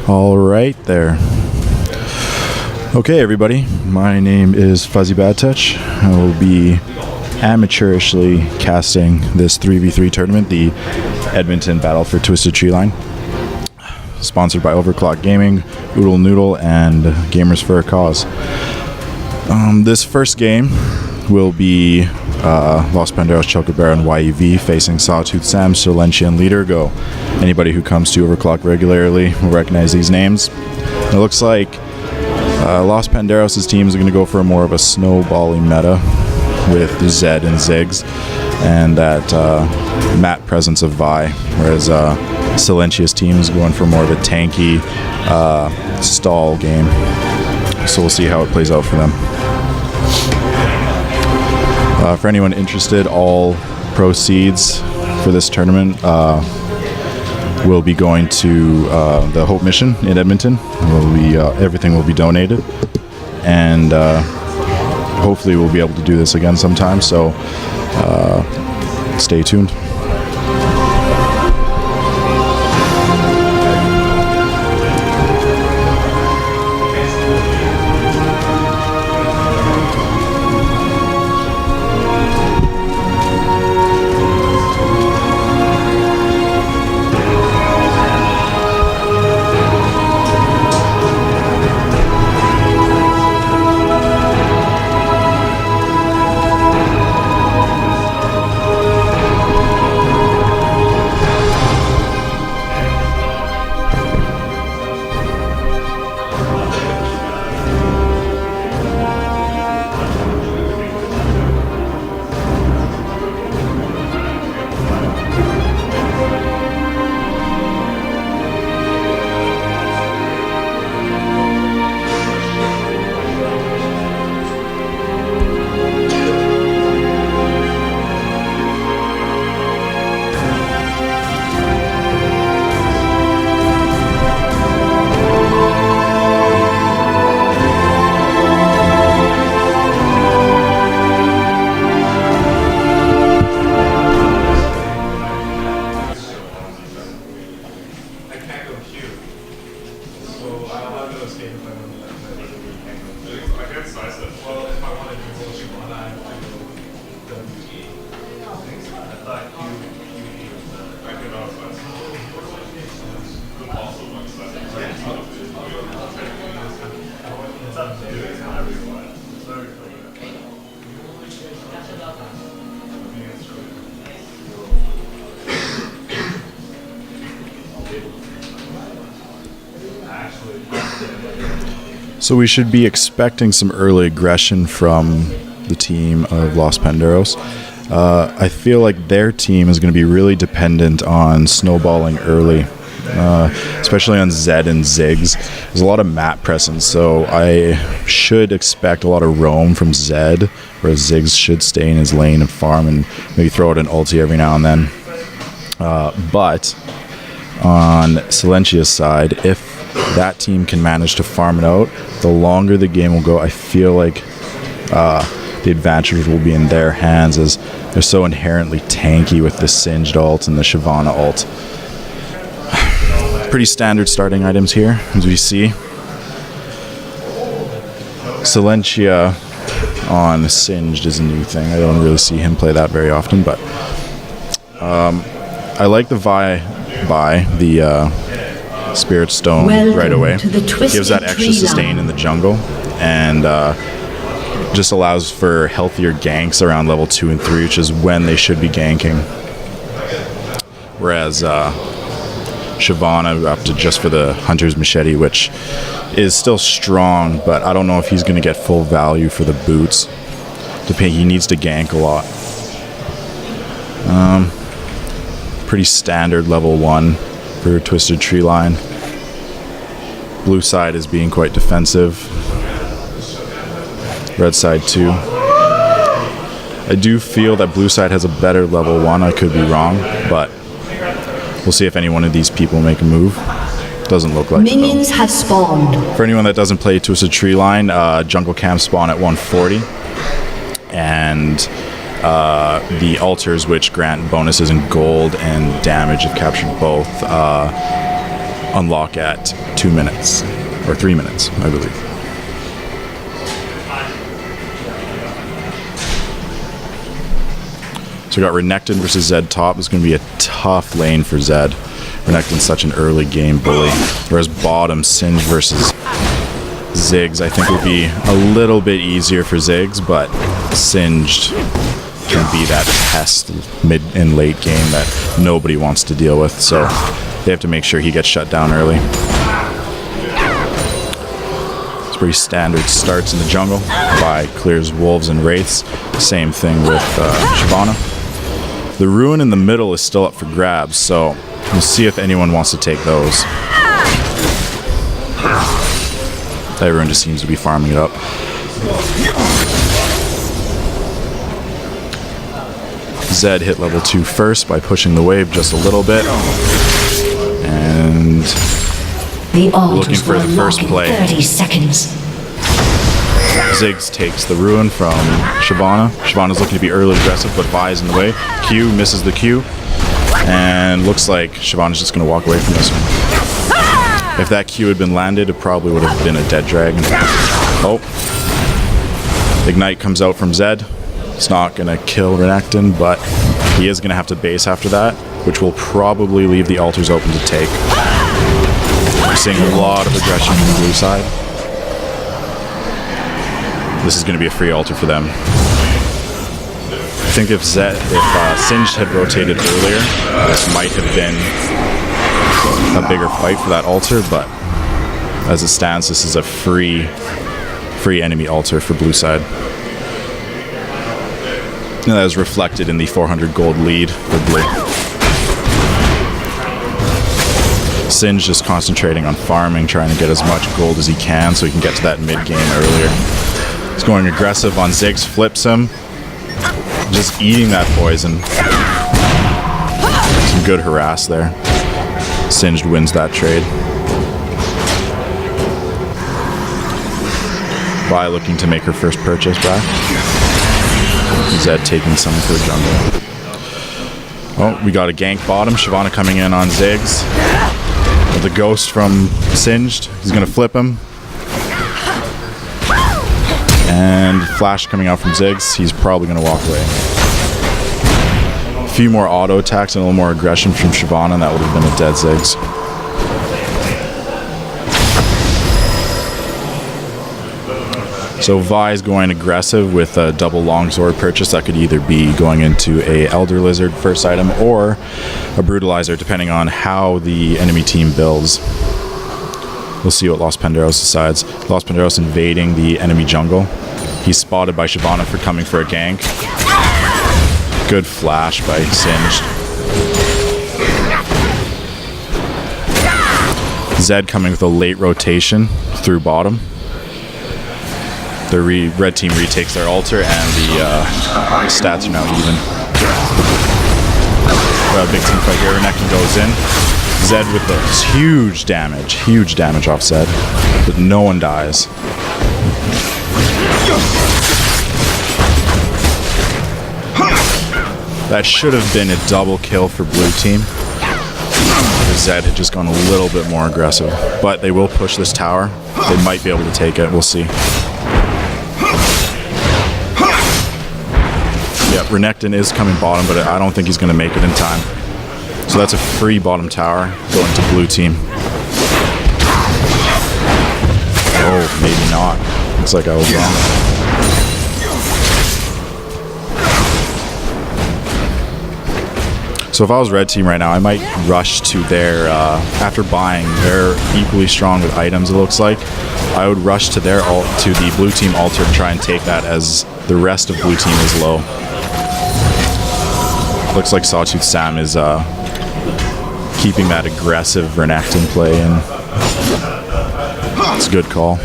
All right there. Okay, everybody. My name is Fuzzy Bad Touch. I will be amateurishly casting this 3v3 tournament, the Edmonton Battle for Twisted Treeline. Sponsored by OverKlocked Gaming, Oodle Noodle, and Gamers for a Cause. This first game will be Los Panderos, Chocobear, and YEV facing Sawtooth Sam, Silencia, and Leader Go. Anybody who comes to Overclock regularly will recognize these names. It looks like Los Panderos' team is going to go for more of a snowballing meta with Zed and Ziggs and that matte presence of Vi, whereas Silencia's team is going for more of a tanky stall game. So we'll see how it plays out for them. For anyone interested, all proceeds for this tournament will be going to the Hope Mission in Edmonton. Everything will be donated, and hopefully we'll be able to do this again sometime, so stay tuned. So we should be expecting some early aggression from the team of Los Panderos. I feel like their team is going to be really dependent on snowballing early, especially on Zed and Ziggs. There's a lot of map presence, so I should expect a lot of roam from Zed, whereas Ziggs should stay in his lane and farm and maybe throw out an ulti every now and then. But on Silencia's side, if that team can manage to farm it out, the longer the game will go, I feel like the advantage will be in their hands, as they're so inherently tanky with the Singed ult and the Shyvana ult. Pretty standard starting items here, as we see. Silencia on Singed is a new thing. I don't really see him play that very often, but I like the Vi by the Spirit Stone right away. Gives that extra sustain in the jungle, and just allows for healthier ganks around level 2 and 3, which is when they should be ganking. Whereas Shyvana up to just for the Hunter's Machete, which is still strong, but I don't know if he's going to get full value for the boots. He needs to gank a lot. Pretty standard level 1 for Twisted Treeline. Blue side is being quite defensive. Red side too. I do feel that blue side has a better level 1. I could be wrong, but we'll see if any one of these people make a move. Doesn't look like minions have spawned. For anyone that doesn't play Twisted Treeline, jungle camp spawn at 140, and the altars, which grant bonuses in gold and damage, if captured both, unlock at 2 minutes, or 3 minutes, I believe. So we got Renekton versus Zed top. It's going to be a tough lane for Zed. Renekton's such an early game bully. Whereas bottom, Singe versus Ziggs, I think will be a little bit easier for Ziggs, but Singed can be that pest mid and late game that nobody wants to deal with. So they have to make sure he gets shut down early. It's pretty standard starts in the jungle. Vi clears wolves and wraiths. Same thing with Shyvana. The ruin in the middle is still up for grabs, so we'll see if anyone wants to take those. Everyone just seems to be farming it up. Zed hit level 2 first by pushing the wave just a little bit. And looking for the first play. 30 seconds. Ziggs takes the ruin from Shyvana. Shyvana's looking to be early aggressive, but Vi is in the way. Q misses the Q. And looks like Shyvana's just going to walk away from this one. If that Q had been landed, it probably would have been a dead dragon. Oh. Ignite comes out from Zed. It's not going to kill Renekton, but he is going to have to base after that, which will probably leave the altars open to take. We're seeing a lot of aggression from the blue side. This is going to be a free altar for them. I think if Singed had rotated earlier, this might have been a bigger fight for that altar, but as it stands, this is a free enemy altar for blue side. And that is reflected in the 400 gold lead for blue. Singe just concentrating on farming, trying to get as much gold as he can so he can get to that mid game earlier. He's going aggressive on Ziggs, flips him. Just eating that poison. Some good harass there. Singed wins that trade. Vi looking to make her first purchase back. Zed taking some for the jungle. Oh, we got a gank bottom. Shyvana coming in on Ziggs. With the ghost from Singed. He's going to flip him. And flash coming out from Ziggs. He's probably going to walk away. A few more auto attacks and a little more aggression from Shyvana, and that would have been a dead Ziggs. So Vi is going aggressive with a double longsword purchase. That could either be going into a Elder Lizard first item or a Brutalizer, depending on how the enemy team builds. We'll see what Los Panderos decides. Los Panderos invading the enemy jungle. He's spotted by Shyvana for coming for a gank. Good flash by Singed. Zed coming with a late rotation through bottom. The red team retakes their altar, and the stats are now even. Well, big team fight here. Renekton goes in. Zed with those huge damage off Zed, but no one dies. That should have been a double kill for blue team. Zed had just gone a little bit more aggressive, but they will push this tower. They might be able to take it. We'll see. Yeah, Renekton is coming bottom, but I don't think he's going to make it in time. So that's a free bottom tower going to blue team. Oh, maybe not. Looks like I was wrong. So if I was red team right now, I might rush to their, after buying, they're equally strong with items, it looks like. I would rush to their to the blue team altar and try and take that, as the rest of blue team is low. Looks like Sawtooth Sam is keeping that aggressive Renekton play in. It's a good call.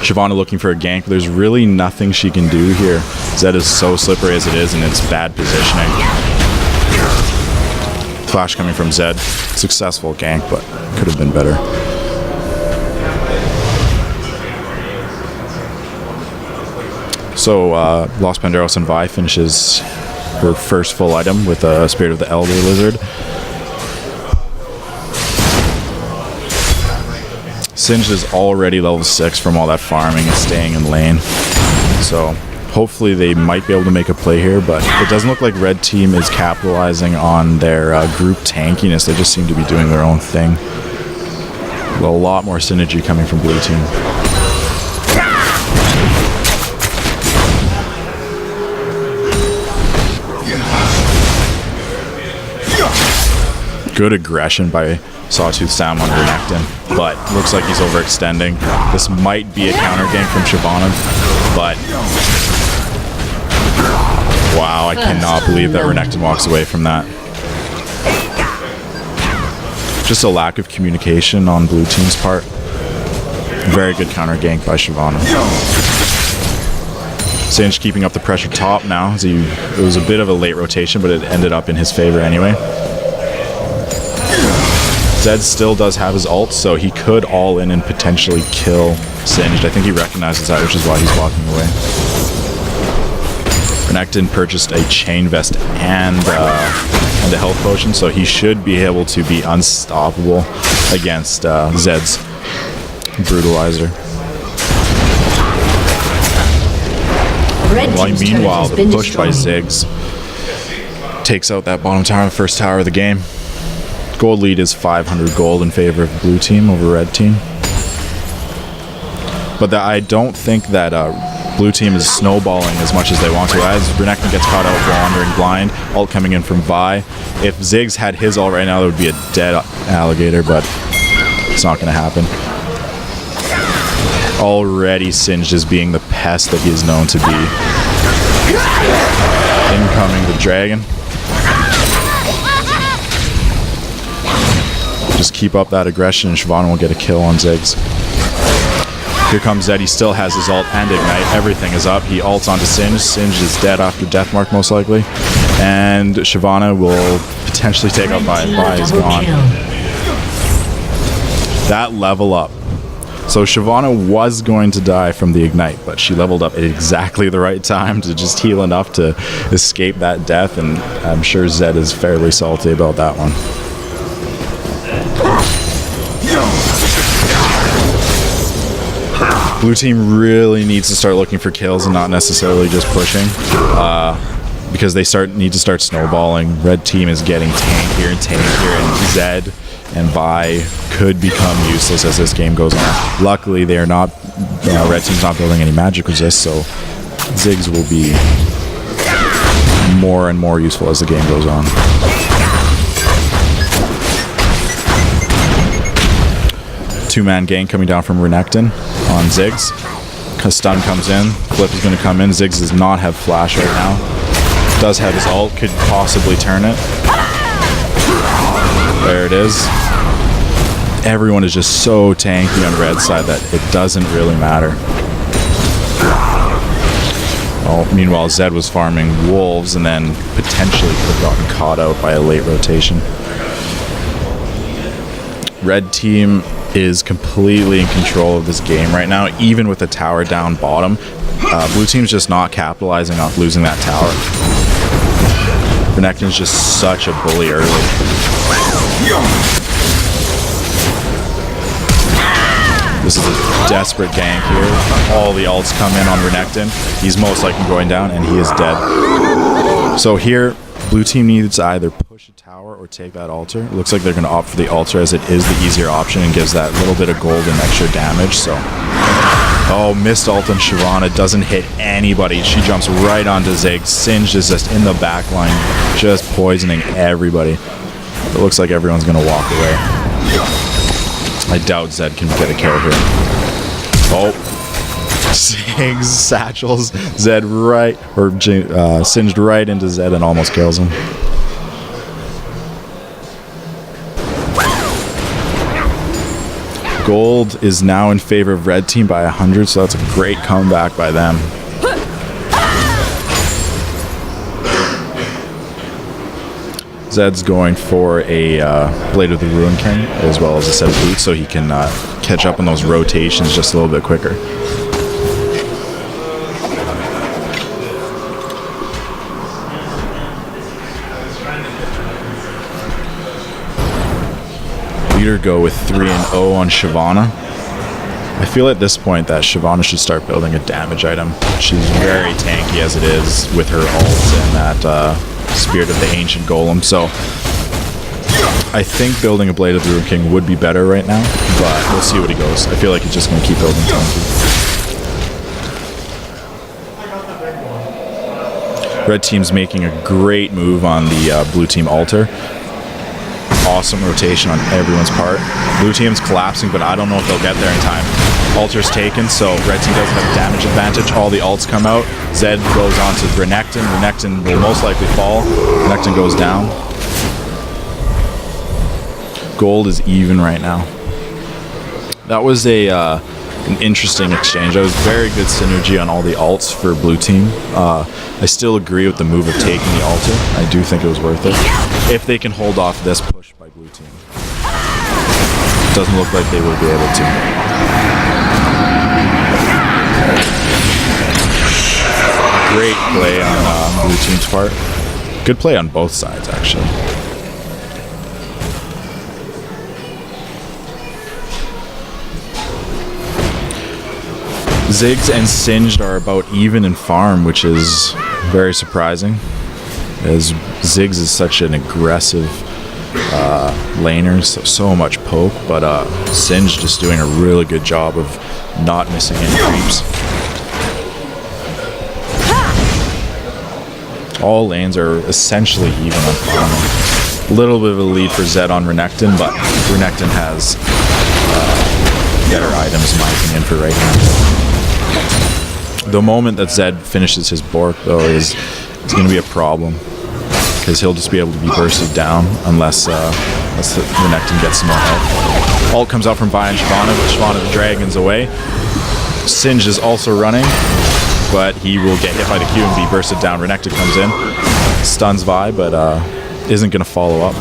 Shyvana looking for a gank, but there's really nothing she can do here. Zed is so slippery as it is, and it's bad positioning. Flash coming from Zed. Successful gank, but could have been better. So Los Panderos and Vi finishes her first full item with a Spirit of the Elder Lizard. Singed is already level 6 from all that farming and staying in lane. So hopefully they might be able to make a play here, but it doesn't look like red team is capitalizing on their group tankiness. They just seem to be doing their own thing. A lot more synergy coming from blue team. Good aggression by Sawtooth Sam on Renekton, but looks like he's overextending. This might be a counter gank from Shyvana, but wow, I cannot believe that Renekton walks away from that. Just a lack of communication on blue team's part. Very good counter gank by Shyvana. Singed keeping up the pressure top now. It was a bit of a late rotation, but it ended up in his favor anyway. Zed still does have his ult, so he could all in and potentially kill Singed. I think he recognizes that, which is why he's walking away. Renekton purchased a chain vest and a health potion, so he should be able to be unstoppable against Zed's brutalizer. Meanwhile, the push by Ziggs takes out that bottom tower, the first tower of the game. Gold lead is 500 gold in favor of blue team over red team. But I don't think that blue team is snowballing as much as they want to. As Renekton gets caught out wandering blind, ult coming in from Vi. If Ziggs had his ult right now, there would be a dead alligator, but it's not going to happen. Already Singed as being the pest that he is known to be. Incoming the dragon. Just keep up that aggression and Shyvana will get a kill on Ziggs. Here comes Zed. He still has his ult and ignite. Everything is up. He ults onto Singed. Singed is dead after Deathmark most likely. And Shyvana will potentially take out Vi. Vi is gone. That level up. So Shyvana was going to die from the ignite, but she leveled up at exactly the right time to just heal enough to escape that death, and I'm sure Zed is fairly salty about that one. Blue team really needs to start looking for kills and not necessarily just pushing, because they need to start snowballing. Red team is getting tankier and tankier, and Zed and Vi could become useless as this game goes on. Luckily, they are not. Red team's not building any magic resist, so Ziggs will be more and more useful as the game goes on. Two-man gang coming down from Renekton on Ziggs. Stun comes in. Flip is going to come in. Ziggs does not have flash right now. Does have his ult. Could possibly turn it. There it is. Everyone is just so tanky on the red side that it doesn't really matter. Well, meanwhile, Zed was farming wolves and then potentially could have gotten caught out by a late rotation. Red team is completely in control of this game right now, even with the tower down bottom. Blue team's just not capitalizing off losing that tower. Renekton's just such a bully early. This is a desperate gank here. All the ults come in on Renekton. He's most likely going down, and he is dead. So here, blue team needs to either push a tower or take that altar. It looks like they're going to opt for the altar as it is the easier option and gives that little bit of gold and extra damage. So, oh, missed ult on Shyvana. Doesn't hit anybody. She jumps right onto Ziggs. Singed is just in the back line, just poisoning everybody. It looks like everyone's going to walk away. I doubt Zed can get a kill here. Oh. Ziggs satchels Zed right, or Singed right into Zed and almost kills him. Gold is now in favor of red team by 100, so that's a great comeback by them. Zed's going for a Blade of the Ruin King as well as a set of boots so he can catch up on those rotations just a little bit quicker. Leader go with 3-0 on Shyvana. I feel at this point that Shyvana should start building a damage item. She's very tanky as it is with her ult and that Spirit of the Ancient Golem. So I think building a Blade of the Ruined King would be better right now, but we'll see what he goes. I feel like he's just going to keep building tanky. Red team's making a great move on the blue team altar. Awesome rotation on everyone's part. Blue team's collapsing, but I don't know if they'll get there in time. Altar's taken, so red team doesn't have a damage advantage. All the ults come out. Zed goes on to Renekton. Renekton will most likely fall. Renekton goes down. Gold is even right now. That was an interesting exchange. That was very good synergy on all the ults for blue team. I still agree with the move of taking the altar. I do think it was worth it. If they can hold off this push by blue team. Doesn't look like they will be able to. Great play on blue team's part. Good play on both sides, actually. Ziggs and Singed are about even in farm, which is very surprising, as Ziggs is such an aggressive laner, so much poke, but Singed just doing a really good job of not missing any creeps. All lanes are essentially even on farming. A little bit of a lead for Zed on Renekton, but Renekton has better items in my opinion for right now. The moment that Zed finishes his Bork, though, is going to be a problem, because he'll just be able to be bursted down unless Renekton gets some more help. Ult comes out from Vi and Shyvana, but Shyvana the Dragon's away. Singed is also running, but he will get hit by the Q and be bursted down. Renekton comes in, stuns Vi, but isn't going to follow up.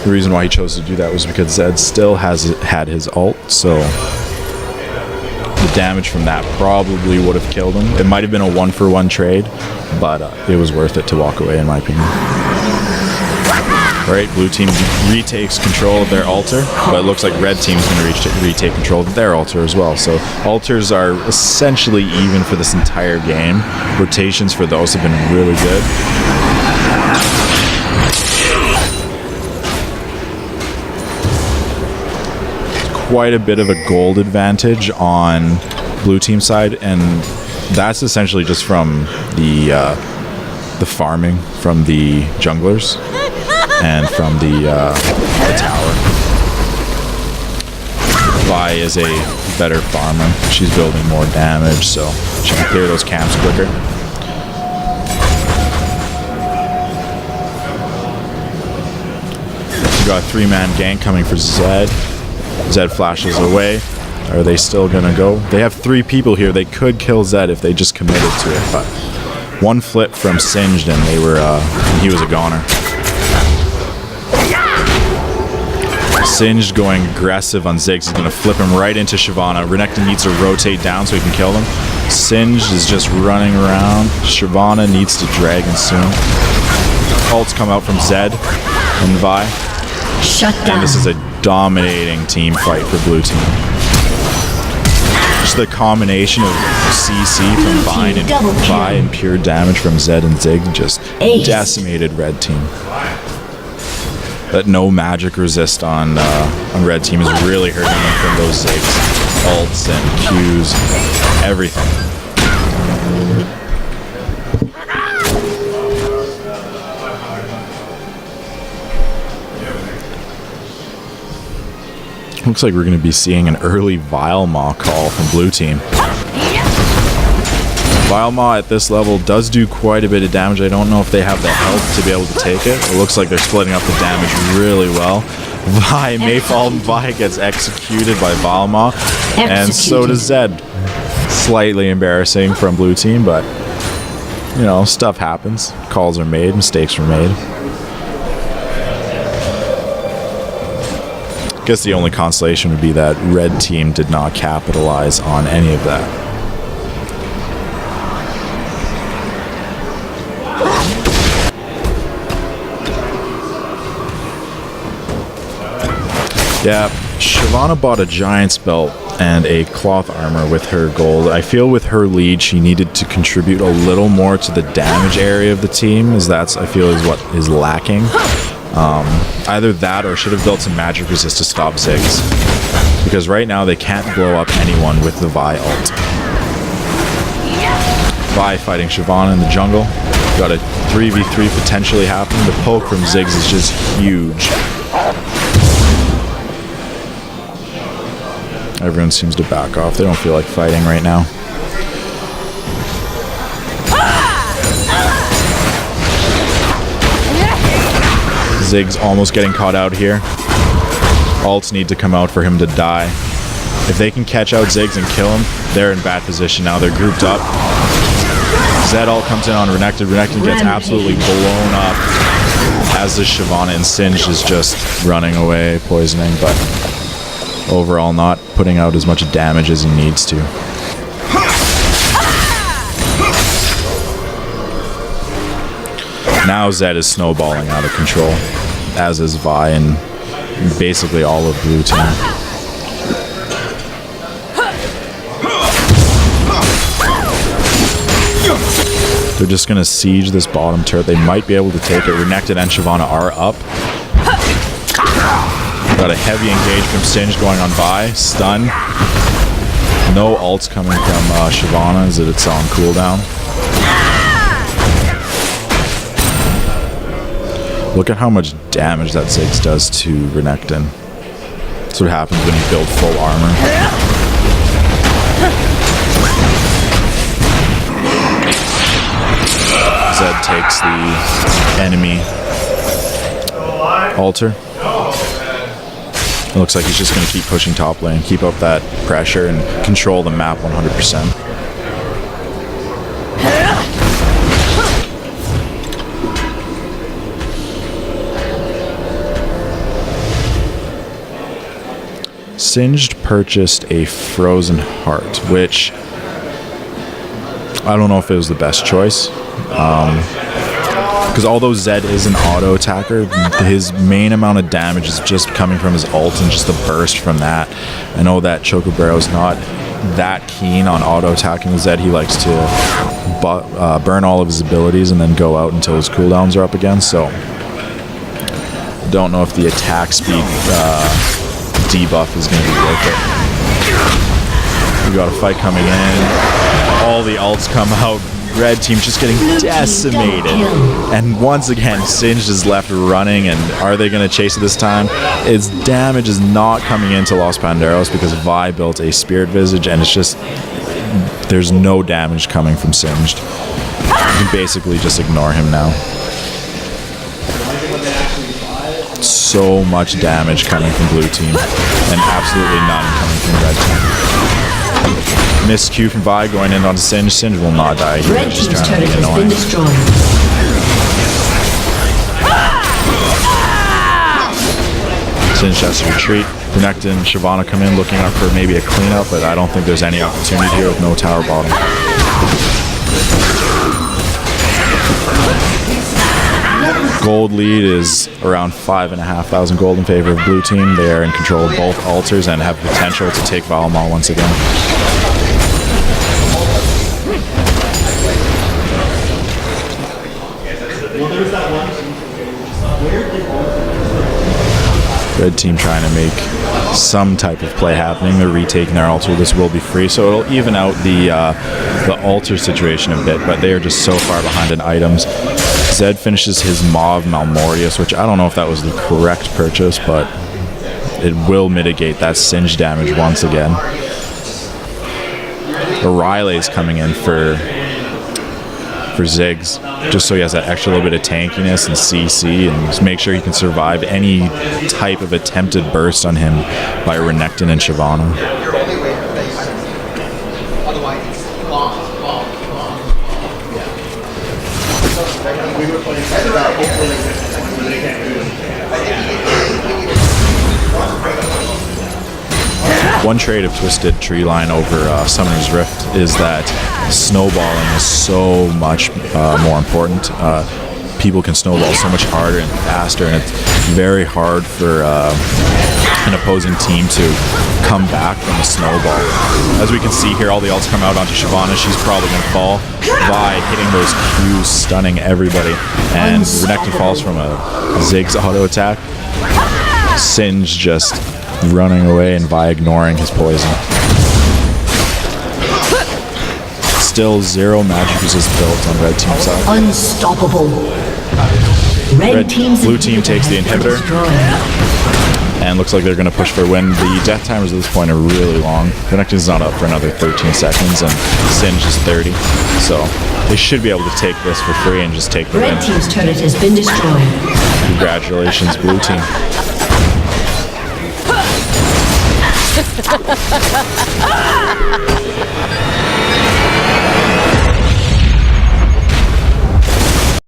The reason why he chose to do that was because Zed still had his ult, so the damage from that probably would have killed him. It might have been a 1-for-1 trade, but it was worth it to walk away, in my opinion. Alright, blue team retakes control of their altar, but it looks like red team's going to retake control of their altar as well. So altars are essentially even for this entire game. Rotations for those have been really good. Quite a bit of a gold advantage on blue team side, and that's essentially just from the farming from the junglers and from the tower. Vi is a better farmer. She's building more damage, so she can clear those camps quicker. We got a 3-man gank coming for Zed. Zed flashes away. Are they still gonna go? They have 3 people here. They could kill Zed if they just committed to it, but one flip from Singed and he was a goner. Singed going aggressive on Ziggs. He's gonna flip him right into Shyvana. Renekton needs to rotate down so he can kill them. Singed is just running around. Shyvana needs to dragon soon. Ults come out from Zed and Vi. Shut down. And this is a dominating team fight for blue team. Just the combination of CC from Vi and pure damage from Zed and Zig just decimated red team. That no magic resist on red team is really hurting them from those Zigs, ults and Qs, everything. Looks like we're going to be seeing an early Vilemaw call from blue team. Vilemaw at this level does do quite a bit of damage. I don't know if they have the health to be able to take it. It looks like they're splitting up the damage really well. Vi may fall, Vi gets executed by Vilemaw, and so does Zed. Slightly embarrassing from blue team, but you know, stuff happens. Calls are made, mistakes were made. I guess the only consolation would be that red team did not capitalize on any of that. Yeah, Shyvana bought a Giant's belt and a cloth armor with her gold. I feel with her lead, she needed to contribute a little more to the damage area of the team, as that's, I feel, is what is lacking. Either that or should have built some magic resist to stop Ziggs. Because right now they can't blow up anyone with the Vi ult. Vi fighting Shyvana in the jungle. Got a 3v3 potentially happening. The poke from Ziggs is just huge. Everyone seems to back off. They don't feel like fighting right now. Ziggs almost getting caught out here. Ults need to come out for him to die. If they can catch out Ziggs and kill him, they're in bad position now. They're grouped up. Zed ult comes in on Renekton. Renekton gets absolutely blown up, as the Shyvana, and Singed is just running away, poisoning, but overall not putting out as much damage as he needs to. Now Zed is snowballing out of control, as is Vi and basically all of blue team. They're just going to siege this bottom turret. They might be able to take it. Renekton and Shyvana are up. Got a heavy engage from Singed going on Vi. Stun. No ults coming from Shyvana as it's on cooldown. Look at how much damage that Ziggs does to Renekton. That's what happens when you build full armor. Zed takes the enemy altar. It looks like he's just going to keep pushing top lane, keep up that pressure, and control the map 100%. Singed purchased a Frozen Heart, which I don't know if it was the best choice. Because although Zed is an auto attacker, his main amount of damage is just coming from his ult and just the burst from that. I know that Chocobaro's not that keen on auto attacking Zed. He likes to burn all of his abilities and then go out until his cooldowns are up again. So don't know if the attack speed debuff is going to be worth it. We got a fight coming in. All the ults come out. Red team just getting decimated. And once again, Singed is left running. And are they going to chase it this time? Its damage is not coming into Los Panderos because Vi built a Spirit Visage, and it's just, there's no damage coming from Singed. You can basically just ignore him now. So much damage coming from blue team, and absolutely none coming from red team. Missed Q from Vi going in onto Singed. Singed will not die here. Red team's turret has been destroyed. Singed has to retreat. Renekton and Shyvana come in looking up for maybe a cleanup, but I don't think there's any opportunity here with no tower bottom. Gold lead is around 5,500 gold in favor of blue team. They are in control of both altars and have potential to take Valmont once again. Red team trying to make some type of play happening. They're retaking their altar. This will be free, so it'll even out the altar situation a bit, but they are just so far behind in items. Zed finishes his Maw of Malmortius, which I don't know if that was the correct purchase, but it will mitigate that Singed damage once again. Riley's coming in for Ziggs, just so he has that extra little bit of tankiness and CC, and just make sure he can survive any type of attempted burst on him by Renekton and Shyvana. One trait of Twisted Treeline over Summoner's Rift is that snowballing is so much more important. People can snowball so much harder and faster, and it's very hard for an opposing team to come back from a snowball. As we can see here, all the ults come out onto Shyvana. She's probably going to fall. Vi hitting those Qs, stunning everybody. And Renekton falls from a Ziggs auto attack. Singe just running away and Vi ignoring his poison. Still 0 magic resist built on red team side. Unstoppable. Blue team takes the inhibitor. And looks like they're going to push for a win. The death timers at this point are really long. Renekton's not up for another 13 seconds, and Singe is 30. So they should be able to take this for free and just take the win. Red team's turret has been destroyed. Congratulations, blue team.